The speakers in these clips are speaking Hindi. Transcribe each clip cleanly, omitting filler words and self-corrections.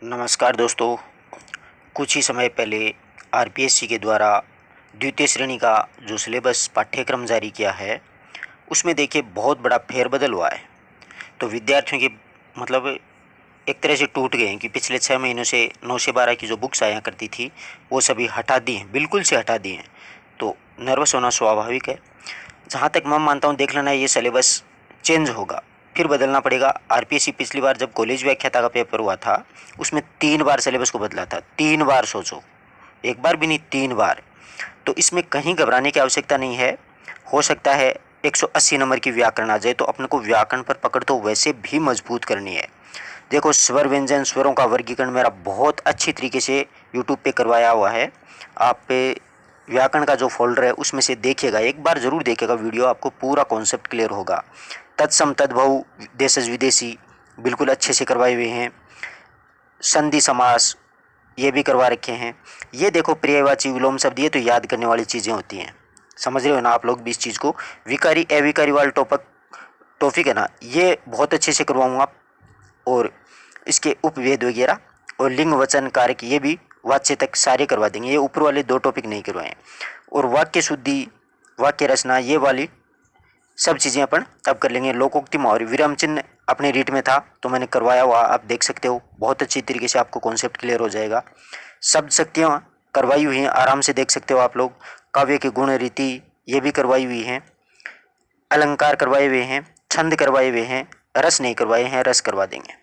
नमस्कार दोस्तों। कुछ ही समय पहले आरपीएससी के द्वारा द्वितीय श्रेणी का जो सिलेबस पाठ्यक्रम जारी किया है, उसमें देखिए बहुत बड़ा फेरबदल हुआ है। तो विद्यार्थियों की मतलब एक तरह से टूट गए हैं कि पिछले 6 महीनों से 9 से 12 की जो बुक्स आया करती थी वो सभी हटा दी हैं, बिल्कुल से हटा दी हैं। तो नर्वस होना स्वाभाविक है। जहाँ तक मैं मानता हूँ, देख लेना ये सिलेबस चेंज होगा, फिर बदलना पड़ेगा। आरपीएससी पिछली बार जब कॉलेज व्याख्याता का पेपर हुआ था, उसमें 3 बार सिलेबस को बदला था। 3 बार, सोचो, एक बार भी नहीं, 3 बार। तो इसमें कहीं घबराने की आवश्यकता नहीं है। हो सकता है 180 नंबर की व्याकरण आ जाए, तो अपने को व्याकरण पर पकड़ तो वैसे भी मजबूत करनी है। देखो, स्वर व्यंजन स्वरों का वर्गीकरण मेरा बहुत अच्छी तरीके से यूट्यूब पे करवाया हुआ है। आप पे व्याकरण का जो फोल्डर है उसमें से देखिएगा, एक बार ज़रूर देखिएगा वीडियो, आपको पूरा कॉन्सेप्ट क्लियर होगा। तत्सम तद्भव देशज विदेशी बिल्कुल अच्छे से करवाए हुए हैं। संधि समास ये भी करवा रखे हैं। ये देखो, पर्यायवाची विलोम शब्द, ये तो याद करने वाली चीज़ें होती हैं। समझ रहे हो ना आप लोग भी इस चीज़ को। विकारी अविकारी वाला टॉपिक है ना, ये बहुत अच्छे से करवाऊँगा। और इसके उपवेद वगैरह और लिंग वचन कारक ये भी वाच्य तक सारे करवा देंगे। ये ऊपर वाले 2 टॉपिक नहीं करवाएं। और वाक्य शुद्धि, वाक्य रचना, ये वाली सब चीज़ें अपन तब कर लेंगे। लोकोक्ति और विराम चिन्ह अपने रीट में था, तो मैंने करवाया हुआ, आप देख सकते हो। बहुत अच्छी तरीके से आपको कॉन्सेप्ट क्लियर हो जाएगा। शब्द शक्तियाँ करवाई हुई हैं, आराम से देख सकते हो आप लोग। काव्य के गुण रीति ये भी करवाई हुई हैं। अलंकार करवाए हुए हैं, छंद करवाए हुए हैं, रस नहीं करवाए हैं, रस करवा देंगे।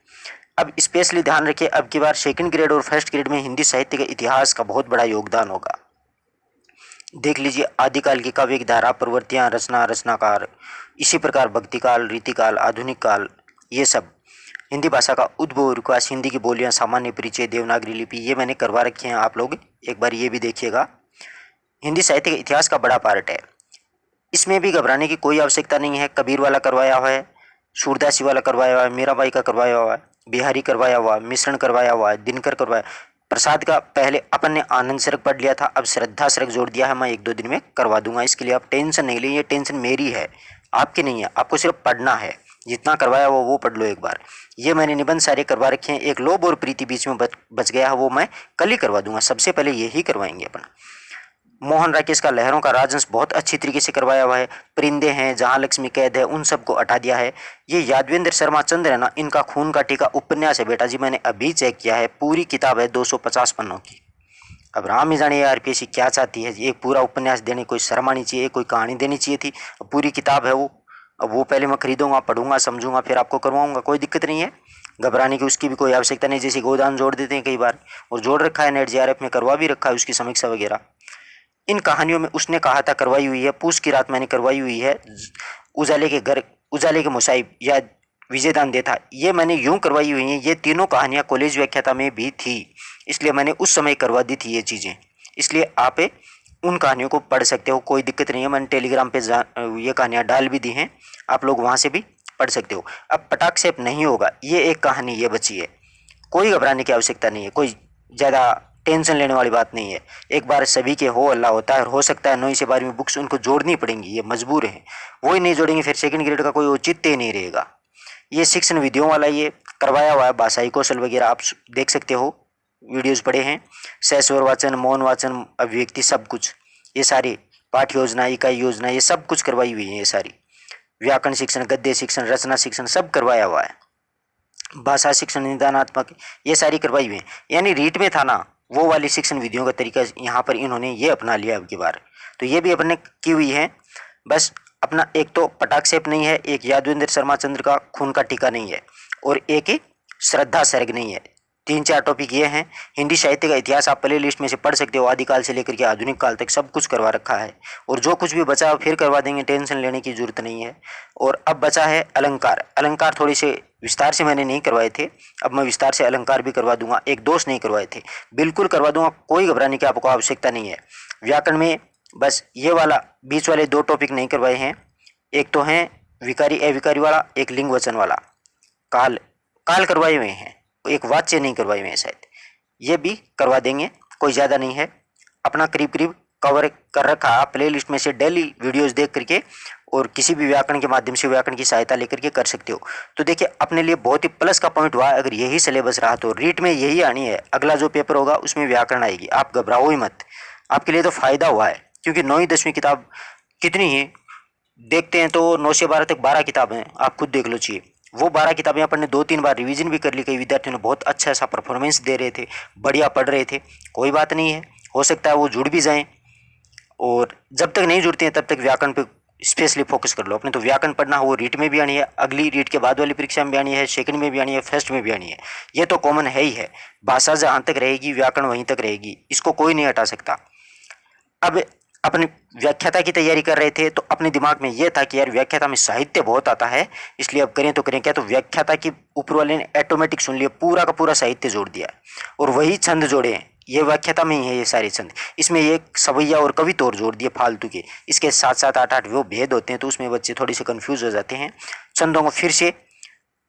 अब स्पेशली ध्यान रखिए, अब की बार सेकंड ग्रेड और फर्स्ट ग्रेड में हिंदी साहित्य के इतिहास का बहुत बड़ा योगदान होगा। देख लीजिए, आदिकाल की काव्य की धारा, प्रवृत्तियाँ, रचना, रचनाकार, इसी प्रकार भक्तिकाल, रीतिकाल, आधुनिक काल, ये सब हिंदी भाषा का उद्भव और विकास, हिंदी की बोलियाँ, सामान्य परिचय, देवनागरी लिपि, ये मैंने करवा रखे हैं। आप लोग एक बार ये भी देखिएगा। हिंदी साहित्य के इतिहास का बड़ा पार्ट है। इसमें भी घबराने की कोई आवश्यकता नहीं है। कबीर वाला करवाया हुआ है, सूरदासी वाला करवाया हुआ है, मीराबाई का करवाया हुआ है, बिहारी करवाया हुआ है, मिश्रण करवाया हुआ है, दिनकर करवाया। प्रसाद का पहले अपन ने आनंद सरक पढ़ लिया था, अब श्रद्धा सरक जोड़ दिया है। मैं 1-2 दिन में करवा दूंगा, इसके लिए आप टेंशन नहीं लीजिए। ये टेंशन मेरी है, आपकी नहीं है। आपको सिर्फ पढ़ना है, जितना करवाया वो पढ़ लो एक बार। ये मैंने निबंध सारे करवा रखे हैं। एक लोभ और प्रीति बीच में बच गया है, वो मैं कल ही करवा दूंगा। सबसे पहले यही करवाएंगे अपन। मोहन राकेश का लहरों का राजहंस बहुत अच्छी तरीके से करवाया हुआ है। परिंदे हैं, जहाँ लक्ष्मी कैद है, उन सबको हटा दिया है। ये यादवेंद्र शर्मा चंद्र है ना, इनका खून का टीका उपन्यास है बेटा जी, मैंने अभी चेक किया है। पूरी किताब है 250 पन्नों की। अब राम ही जाने आरपीएससी क्या चाहती है। एक पूरा उपन्यास देने, कोई शर्म आनी चाहिए, कोई कहानी देनी चाहिए थी। अब पूरी किताब है वो। अब वो पहले मैं खरीदूंगा, पढ़ूंगा, समझूंगा, फिर आपको करवाऊंगा। कोई दिक्कत नहीं है, घबराने की उसकी भी कोई आवश्यकता नहीं। जैसे गोदान जोड़ देते हैं कई बार, और जोड़ रखा है, नेट जेआरएफ में करवा भी रखा है उसकी समीक्षा वगैरह। इन कहानियों में उसने कहा था करवाई हुई है। पूस की रात मैंने करवाई हुई है। उजाले के घर, उजाले के मुसाहिब या विजयदान देता, ये मैंने यूं करवाई हुई हैं। ये तीनों कहानियां कॉलेज व्याख्याता में भी थी, इसलिए मैंने उस समय करवा दी थी ये चीज़ें। इसलिए आप उन कहानियों को पढ़ सकते हो, कोई दिक्कत नहीं है। मैंने टेलीग्राम पे ये कहानियाँ डाल भी दी हैं, आप लोग वहाँ से भी पढ़ सकते हो। अब पटाख से नहीं होगा, ये एक कहानी ये बची है, कोई घबराने की आवश्यकता नहीं है, कोई ज़्यादा टेंशन लेने वाली बात नहीं है। एक बार सभी के हो अल्लाह होता है, और हो सकता है 9वीं से 12वीं बुक्स उनको जोड़नी पड़ेंगी, ये मजबूर हैं। वो ही नहीं जोड़ेंगे फिर सेकंड ग्रेड का कोई औचित्य ही नहीं रहेगा। ये शिक्षण विधियों वाला ये करवाया हुआ है, भाषाई कौशल वगैरह आप देख सकते हो, वीडियोज़ पड़े हैं। सहस्वर वाचन, मौन वाचन, अभिव्यक्ति, सब कुछ, ये सारी पाठ योजना, इकाई योजना, ये सब कुछ करवाई हुई है। ये सारी व्याकरण शिक्षण, गद्य शिक्षण, रचना शिक्षण, सब करवाया हुआ है। भाषा शिक्षण, निदानात्मक, ये सारी करवाई हुई है। यानी रीट में था ना, वो वाली शिक्षण विधियों का तरीका यहाँ पर इन्होंने ये अपना लिया अब की बार। तो ये भी अपने की हुई है। बस अपना एक तो पटाक्षेप नहीं है, एक यादवेंद्र शर्मा चंद्र का खून का टीका नहीं है, और एक ही श्रद्धा सर्ग नहीं है। 3-4 टॉपिक ये हैं। हिंदी साहित्य का इतिहास आप प्ले लिस्ट में से पढ़ सकते हो, आदिकाल से लेकर के आधुनिक काल तक सब कुछ करवा रखा है। और जो कुछ भी बचा फिर करवा देंगे, टेंशन लेने की जरूरत नहीं है। और अब बचा है अलंकार। अलंकार थोड़ी से विस्तार से मैंने नहीं करवाए थे, अब मैं विस्तार से अलंकार भी करवा दूंगा। एक दोष नहीं करवाए थे, बिल्कुल करवा दूंगा, कोई घबराने की आपको आवश्यकता नहीं है। व्याकरण में बस ये वाला बीच वाले 2 टॉपिक नहीं करवाए हैं। एक तो हैं विकारी अविकारी वाला, एक लिंग वचन वाला। काल, काल करवाए हुए हैं, एक वाच्य नहीं करवाए हुए हैं शायद, ये भी करवा देंगे, कोई ज़्यादा नहीं है। अपना करीब करीब कवर कर रखा, आप प्ले लिस्ट में से डेली वीडियोज़ देख करके और किसी भी व्याकरण के माध्यम से व्याकरण की सहायता लेकर के कर सकते हो। तो देखिए अपने लिए बहुत ही प्लस का पॉइंट हुआ अगर यही सिलेबस रहा तो। रीट में यही आनी है, अगला जो पेपर होगा उसमें व्याकरण आएगी, आप घबराओ ही मत। आपके लिए तो फायदा हुआ है, क्योंकि 9वीं 10वीं किताब कितनी है देखते हैं तो 9 से 12 तक 12 किताबें हैं, आप खुद देख लो। चाहिए वो 12 किताबें अपन ने 2-3 बार रिवीजन भी कर ली, कई विद्यार्थियों ने बहुत अच्छा ऐसा परफॉर्मेंस दे रहे थे, बढ़िया पढ़ रहे थे। कोई बात नहीं है, हो सकता है वो जुड़ भी जाएं, और जब तक नहीं जुड़ते हैं तब तक व्याकरण पे स्पेशली फोकस कर लो। अपने तो व्याकरण पढ़ना हो, वो रीट में भी आनी है, अगली रीट के बाद वाली परीक्षा में भी आनी है, सेकंड में भी आनी है, फर्स्ट में भी आनी है। ये तो कॉमन है ही है, भाषा जहाँ तक रहेगी व्याकरण वहीं तक रहेगी, इसको कोई नहीं हटा सकता। अब अपनी व्याख्याता की तैयारी कर रहे थे तो अपने दिमाग में यह था कि यार व्याख्याता में साहित्य बहुत आता है, इसलिए अब करें तो करें क्या। तो व्याख्याता की ऊपर वाले ने ऑटोमेटिक सुन लिया, पूरा का पूरा साहित्य जोड़ दिया और वही छंद जोड़े हैं, ये व्याख्याता में ही है ये सारे छंद। इसमें ये सवैया और कवित और जोड़ दिए फालतू के, इसके 7-7 8-8 वो भेद होते हैं, तो उसमें बच्चे थोड़ी से कंफ्यूज हो जाते हैं। छंदों को फिर से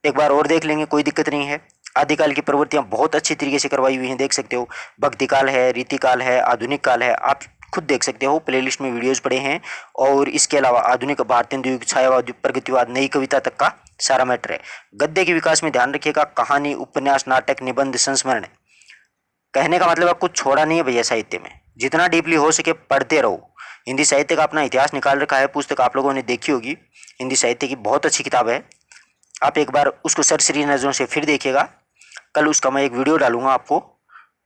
एक बार और देख लेंगे, कोई दिक्कत नहीं है। आदिकाल की प्रवृत्तियां बहुत अच्छी तरीके से करवाई हुई हैं, देख सकते हो। भक्ति काल है, रीति काल है, आधुनिक काल है, आप खुद देख सकते हो, प्लेलिस्ट में वीडियोस पड़े हैं। और इसके अलावा आधुनिक भारतीय युग, छायावाद, प्रगतिवाद, नई कविता तक का सारा मैटर है। गद्य के विकास में ध्यान रखिएगा, कहानी, उपन्यास, नाटक, निबंध, संस्मरण। कहने का मतलब आप कुछ छोड़ा नहीं है भैया साहित्य में, जितना डीपली हो सके पढ़ते रहो। हिंदी साहित्य का अपना इतिहास निकाल रखा है, पुस्तक आप लोगों ने देखी होगी, हिंदी साहित्य की बहुत अच्छी किताब है। आप एक बार उसको सरसरी नज़रों से फिर देखिएगा। कल उसका मैं एक वीडियो डालूंगा आपको,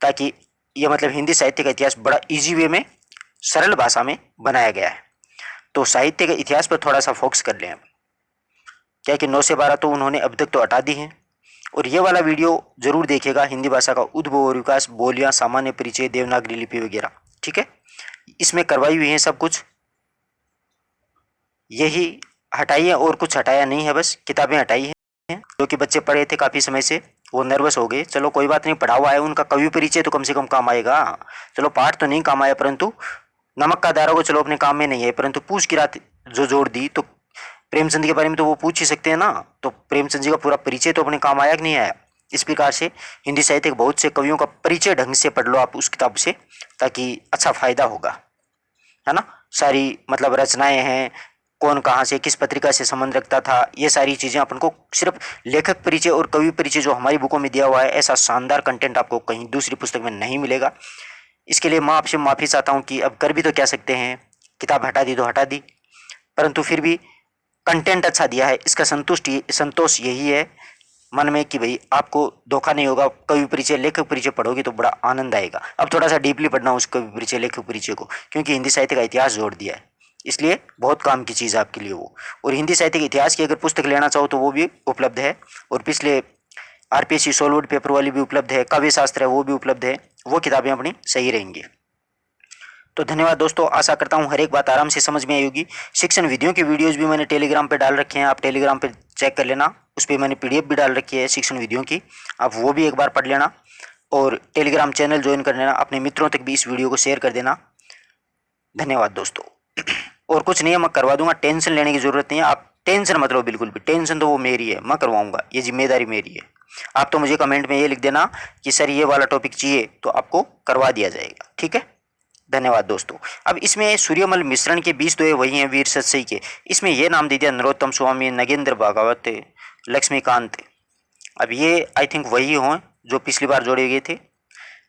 ताकि ये मतलब हिंदी साहित्य का इतिहास बड़ा इजी वे में, सरल भाषा में बनाया गया है। तो साहित्य के इतिहास पर थोड़ा सा फोकस कर लें। क्या कि 9 से 12 तो उन्होंने अब तक तो हटा दी हैं। और ये वाला वीडियो जरूर देखिएगा, हिंदी भाषा का उद्भव और विकास, बोलियां, सामान्य परिचय, देवनागरी लिपि वगैरह, ठीक है। इसमें करवाई हुई है सब कुछ, यही हटाई है और कुछ हटाया नहीं है, बस किताबें हटाई हैं। जो कि बच्चे पढ़े थे काफ़ी समय से, वो नर्वस हो गए। चलो कोई बात नहीं, पढ़ा हुआ है उनका कवि परिचय तो कम से कम काम आएगा। चलो पाठ तो नहीं काम आया, परंतु नमक का दारों को चलो अपने काम में नहीं है, परंतु पूछ की रात जो जोड़ दी, तो प्रेमचंद के बारे में तो वो पूछ ही सकते हैं ना। तो प्रेमचंद जी का पूरा परिचय तो अपने काम आया कि नहीं आया। इस प्रकार से हिंदी साहित्य के बहुत से कवियों का परिचय ढंग से पढ़ लो आप उस किताब से, ताकि अच्छा फायदा होगा, है ना। सारी मतलब रचनाएं हैं, कौन कहाँ से किस पत्रिका से संबंध रखता था, ये सारी चीज़ें अपन को सिर्फ लेखक परिचय और कवि परिचय जो हमारी बुकों में दिया हुआ है, ऐसा शानदार कंटेंट आपको कहीं दूसरी पुस्तक में नहीं मिलेगा। इसके लिए मैं आपसे माफ़ी चाहता हूँ कि अब कर भी तो क्या सकते हैं, किताब हटा दी तो हटा दी, परंतु फिर भी कंटेंट अच्छा दिया है, इसका संतोष यही है मन में कि भाई आपको धोखा नहीं होगा। कवि परिचय लेखक परिचय पढ़ोगे तो बड़ा आनंद आएगा। अब थोड़ा सा डीपली पढ़ना उस कवि परिचय लेखक परिचय को, क्योंकि हिंदी साहित्य का इतिहास जोड़ दिया है, इसलिए बहुत काम की चीज़ है आपके लिए वो। और हिंदी साहित्य के इतिहास की अगर पुस्तक लेना चाहो तो वो भी उपलब्ध है, और पिछले आरपीएससी सॉलिड पेपर वाली भी उपलब्ध है, काव्य शास्त्र है वो भी उपलब्ध है, वो किताबें अपनी सही रहेंगी। तो धन्यवाद दोस्तों, आशा करता हूँ हर एक बात आराम से समझ में आई होगी। शिक्षण विधियों की वीडियोस भी मैंने टेलीग्राम पे डाल रखे हैं, आप टेलीग्राम पे चेक कर लेना, उस पर मैंने पीडीएफ भी डाल रखी है शिक्षण विधियों की, आप वो भी एक बार पढ़ लेना। और टेलीग्राम चैनल ज्वाइन कर लेना, अपने मित्रों तक भी इस वीडियो को शेयर कर देना। धन्यवाद दोस्तों। और कुछ नहीं है, मैं करवा दूंगा, टेंशन लेने की ज़रूरत नहीं है, आप टेंशन मत लो बिल्कुल भी। टेंशन तो वो मेरी है, मैं करवाऊंगा, ये जिम्मेदारी मेरी है। आप तो मुझे कमेंट में ये लिख देना कि सर ये वाला टॉपिक चाहिए, तो आपको करवा दिया जाएगा, ठीक है। धन्यवाद दोस्तों। अब इसमें सूर्यमल मिश्रण के 20 दोहे वही हैं वीर सतसई के, इसमें यह नाम दे दिया नरोत्तम स्वामी, नगेंद्र भागवत, लक्ष्मीकांत। अब ये आई थिंक वही हों जो पिछली बार जोड़े गए थे,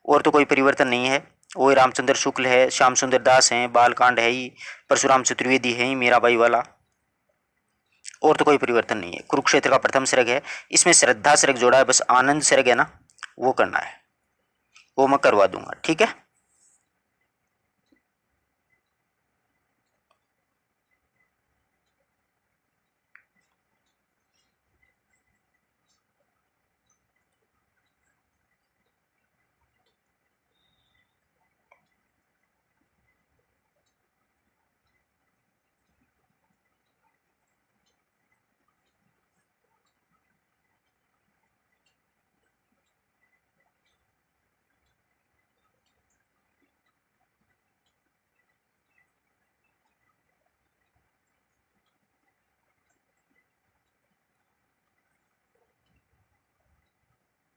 और तो कोई परिवर्तन नहीं है। वही रामचंद्र शुक्ल है, श्याम सुंदर दास हैं, बालकांड है ही, परशुराम चतुर्वेदी है ही, मीराबाई वाला, और तो कोई परिवर्तन नहीं है। कुरुक्षेत्र का प्रथम सर्ग है, इसमें श्रद्धा सर्ग जोड़ा है, बस आनंद सर्ग है ना, वो करना है, वो मैं करवा दूंगा, ठीक है।